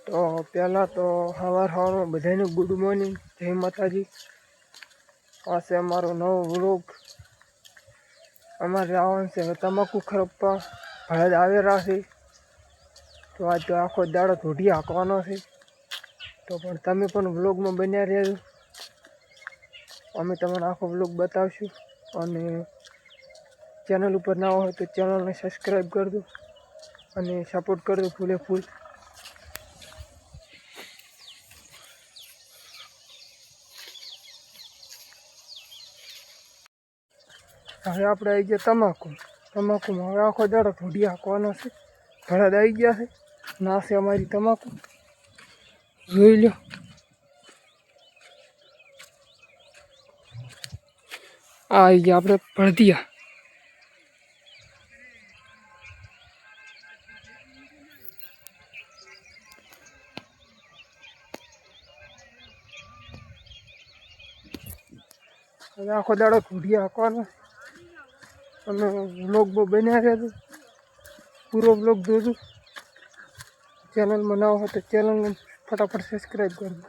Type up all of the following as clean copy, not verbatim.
તો પહેલાં તો સવારમાં બધાને ગુડ મોર્નિંગ, જય માતાજી. આ છે અમારો નવો વ્લોગ. અમારે આવવાનું છે તમાકુ ખરપવા, ભળદ આવેલા છે. તો આજ તો આખો દાડો ધોઢી હાંકવાનો છે. તો પણ તમે પણ વ્લોગમાં બન્યા રહેજો. અમે તમને આખો વ્લોગ બતાવશું. અને ચેનલ ઉપર ના હોય તો ચેનલને સબસ્ક્રાઈબ કરજો અને સપોર્ટ કરજો ફૂલે ફૂલ. હવે આપણે આવી ગયા તમાકુમાં. હવે આખો દાડો ધોઢી હાંકવાનો છે. ભળદ આવી ગયા છે, ના છે અમારી તમાકુ, જોઈ લો. આ આવી ગયા આપણે ભળદિયા. હવે આખો દાડો ધોઢી હાંકવાનો અને વ્લોગ બન્યા રહેજો. પૂરો વ્લોગ જોજો. ચેનલમાં ના હોય તો ચેનલને ફટાફટ સબસ્ક્રાઈબ કરજો.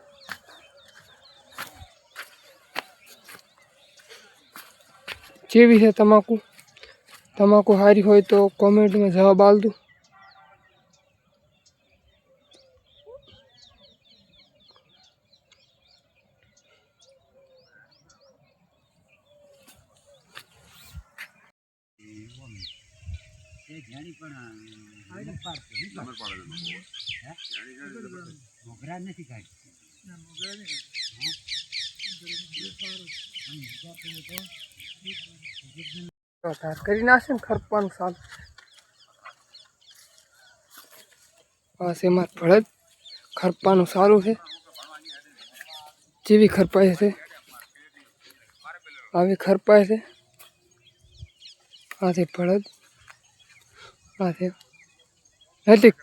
કેવી છે તમાકુ સારી હોય તો કોમેન્ટમાં જવાબ આપજો. કરી નાખશે ને ખરપવાનું સારું. પાસે એમાં ભળદ ખરપવાનું સારું છે. જેવી ખરપાય છે આવી ખરપાય છે. આ છે ભળદ, આ છે નજીક.